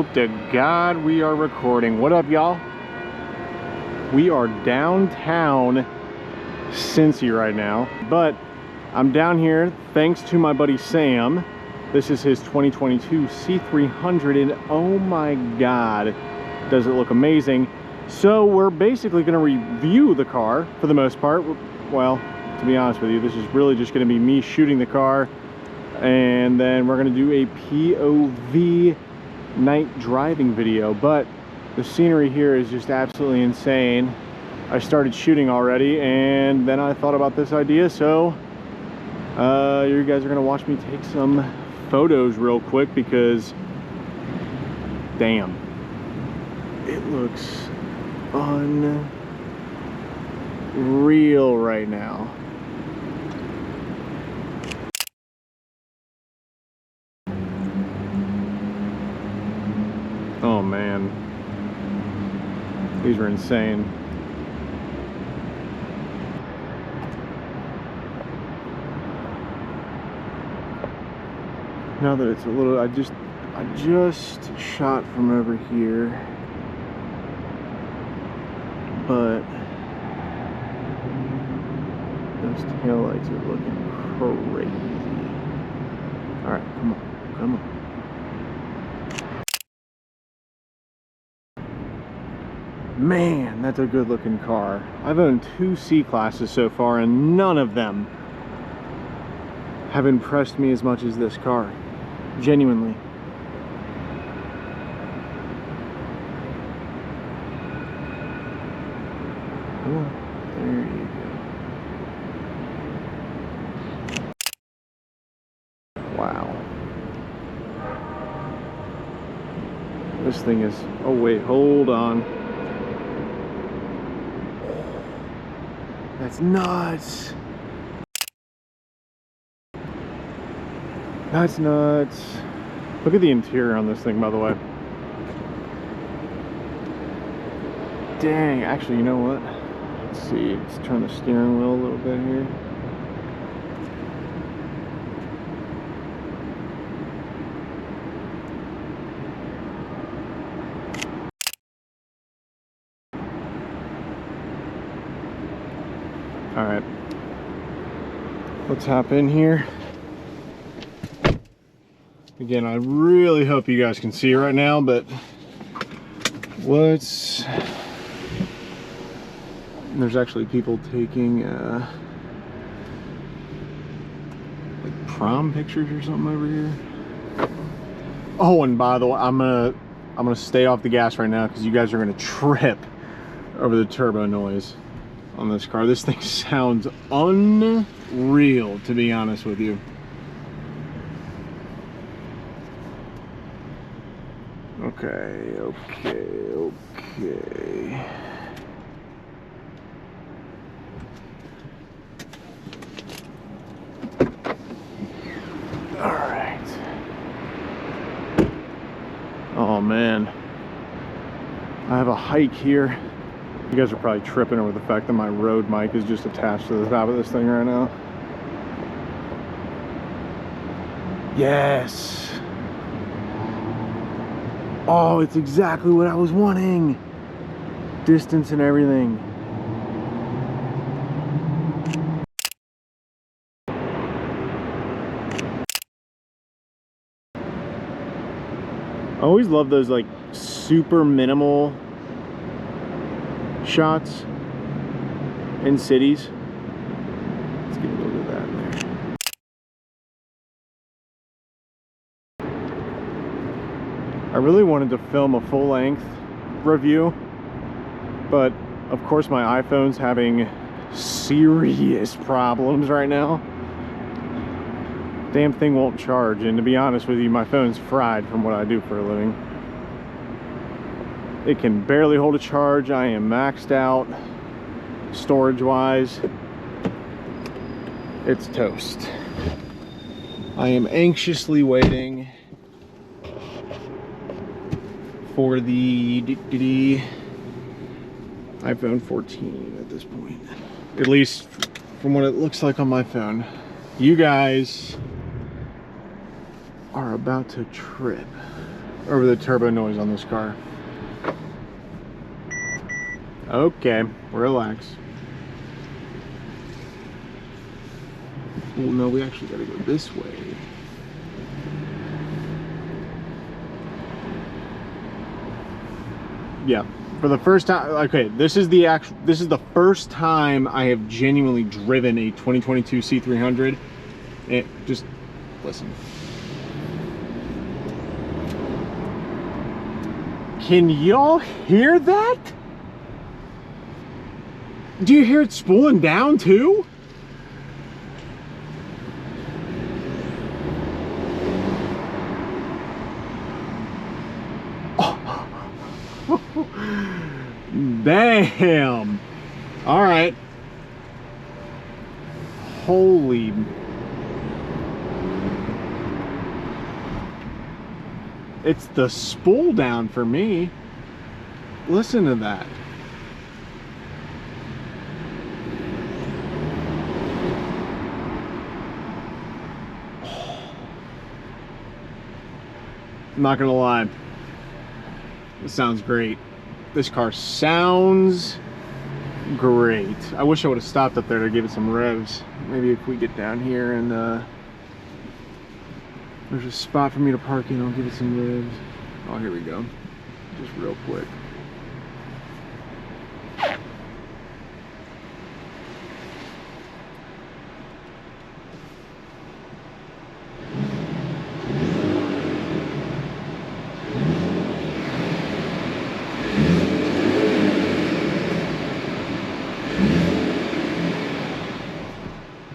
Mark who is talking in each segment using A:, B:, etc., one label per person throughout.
A: Hope to God we are recording. What up, y'all? We are downtown Cincy right now, but I'm down here thanks to my buddy Sam. This is his 2022 C300, and oh my God, does it look amazing. So we're basically going to review the car for the most part. Well, to be honest with you, this is really just going to be me shooting the car, and then we're going to do a POV night driving video. But the scenery here is just absolutely insane. I started shooting already, and then I thought about this idea, so you guys are going to watch me take some photos real quick, because damn, it looks unreal right now. Oh man, these are insane. Now that it's a little, I just shot from over here, but those taillights are looking crazy. All right, come on, come on. Man, that's a good looking car. I've owned 2 C classes so far, and none of them have impressed me as much as this car. Genuinely. Oh, there you go. Wow. This thing is, oh wait, hold on. That's nuts. That's nuts. Look at the interior on this thing, by the way. Dang, actually, you know what? Let's see, let's turn the steering wheel a little bit here. All right, let's hop in here. Again, I really hope you guys can see it right now, but there's actually people taking like prom pictures or something over here. Oh, and by the way, I'm gonna stay off the gas right now, because you guys are gonna trip over the turbo noise on this car. This thing sounds unreal, to be honest with you. Okay. All right. Oh man, I have a hike here. You guys are probably tripping over the fact that my Rode mic is just attached to the top of this thing right now. Yes. Oh, it's exactly what I was wanting. Distance and everything. I always love those like super minimal shots in cities. Let's get a little bit of that in there. I really wanted to film a full-length review, but of course my iPhone's having serious problems right now. Damn thing won't charge, and to be honest with you, my phone's fried from what I do for a living. It can barely hold a charge. I am maxed out storage wise. It's toast. I am anxiously waiting for the iPhone 14 at this point. At least from what it looks like on my phone. You guys are about to trip over the turbo noise on this car. Okay, relax. Well, no, we actually gotta go this way. Yeah, for the first time, okay, this is the first time I have genuinely driven a 2022 C300. Just listen. Can y'all hear that? Do you hear it spooling down too? Damn. All right. Holy. It's the spool down for me. Listen to that. I'm not gonna lie. This sounds great. This car sounds great. I wish I would have stopped up there to give it some revs. Maybe if we get down here and there's a spot for me to park in, I'll give it some revs. Oh, here we go. Just real quick.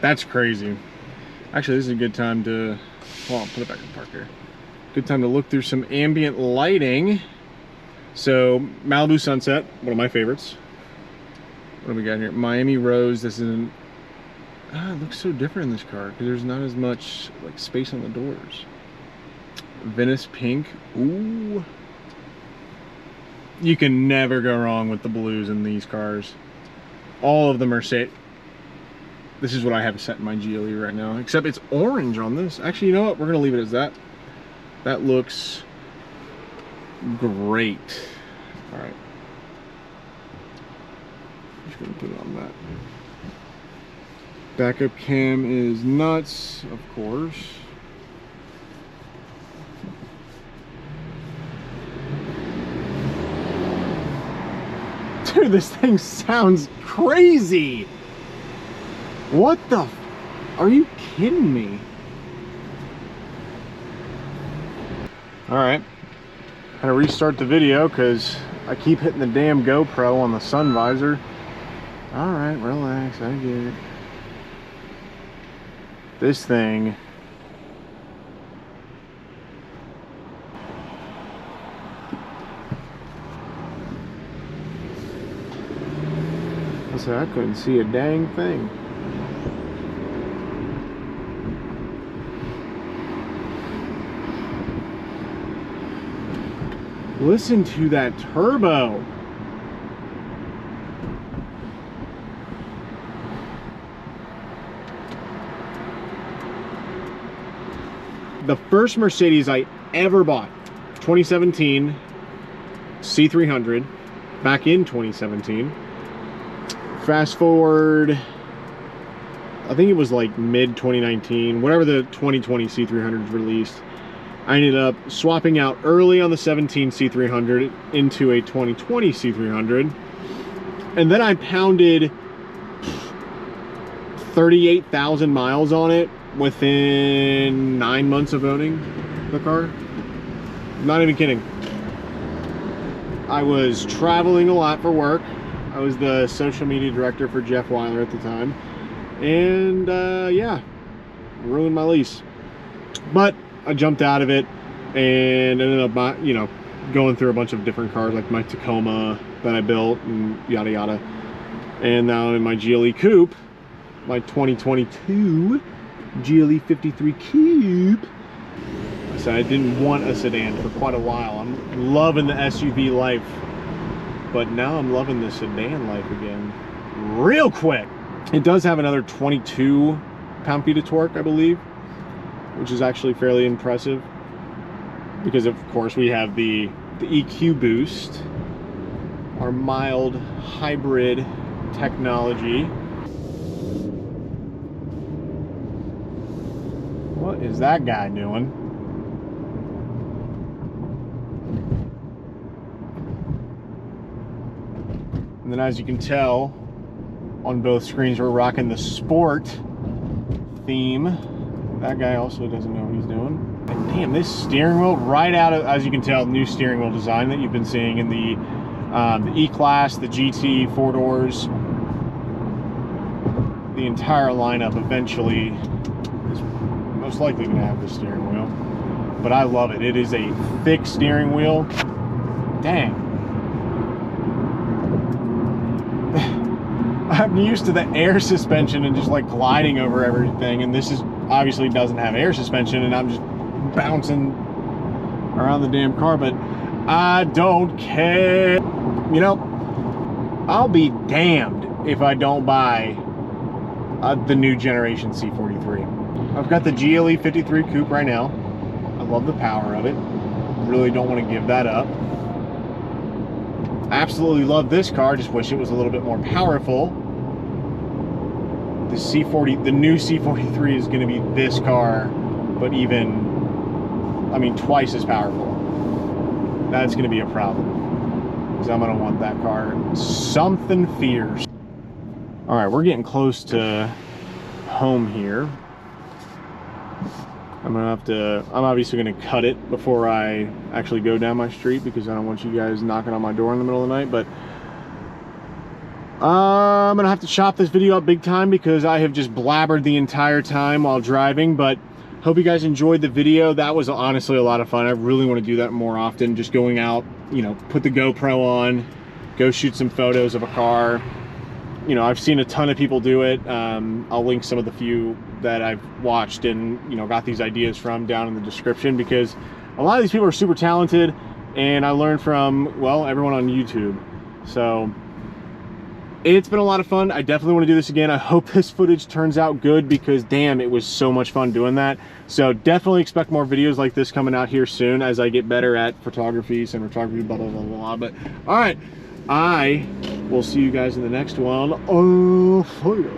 A: That's crazy. Actually, this is a good time to, well, I'll put it back in park here. Good time to look through some ambient lighting. So, Malibu Sunset, one of my favorites. What do we got here? Miami Rose. This is an, it looks so different in this car because there's not as much like space on the doors. Venice Pink. Ooh. You can never go wrong with the blues in these cars. All of them are set. This is what I have set in my GLE right now, except it's orange on this. Actually, you know what? We're gonna leave it as that. That looks great. All right. Just gonna put it on that. Backup cam is nuts, of course. Dude, this thing sounds crazy. What the? Are you kidding me? All right, I'm gonna restart the video because I keep hitting the damn GoPro on the sun visor. All right, relax, I get it. This thing. I said I couldn't see a dang thing. Listen to that turbo. The first Mercedes I ever bought, 2017 C300, back in 2017. Fast forward, I think it was like mid 2019, whenever the 2020 C300 released. I ended up swapping out early on the 17 C300 into a 2020 C300. And then I pounded 38,000 miles on it within 9 months of owning the car. Not even kidding. I was traveling a lot for work. I was the social media director for Jeff Weiler at the time. And yeah, ruined my lease. But I jumped out of it and ended up, you know, going through a bunch of different cars, like my Tacoma that I built and yada yada. And now in my GLE Coupe, my 2022 GLE 53 Coupe. I said I didn't want a sedan for quite a while. I'm loving the SUV life, but now I'm loving the sedan life again. Real quick. It does have another 22 pound-feet of torque, I believe, which is actually fairly impressive. because of course we have the EQ boost, our mild hybrid technology. What is that guy doing? And then, as you can tell, on both screens we're rocking the sport theme. That guy also doesn't know what he's doing. And damn, this steering wheel, right out of, as you can tell, new steering wheel design that you've been seeing in the E-Class, the GT 4-doors. The entire lineup eventually is most likely going to have this steering wheel. But I love it. It is a thick steering wheel. Dang. I'm used to the air suspension and just like gliding over everything, and this is obviously doesn't have air suspension, and I'm just bouncing around the damn car, but I don't care. You know, I'll be damned if I don't buy the new generation C43. I've got the GLE 53 Coupe right now. I love the power of it. Really don't want to give that up. Absolutely love this car, just wish it was a little bit more powerful. The new C43 is going to be this car, but even, I mean, twice as powerful. That's going to be a problem, because I'm going to want that car something fierce. All right, we're getting close to home here. I'm obviously gonna cut it before I actually go down my street, because I don't want you guys knocking on my door in the middle of the night. But I'm gonna have to chop this video up big time, because I have just blabbered the entire time while driving. But hope you guys enjoyed the video. That was honestly a lot of fun. I really want to do that more often, just going out, you know, put the GoPro on, go shoot some photos of a car. You know, I've seen a ton of people do it. I'll link some of the few that I've watched and, you know, got these ideas from down in the description, because a lot of these people are super talented, and I learned from, well, everyone on YouTube. So it's been a lot of fun. I definitely want to do this again. I hope this footage turns out good, because damn, it was so much fun doing that. So definitely expect more videos like this coming out here soon as I get better at photography, cinematography, blah, blah, blah, blah. But all right, I will see you guys in the next one. Oh, fire.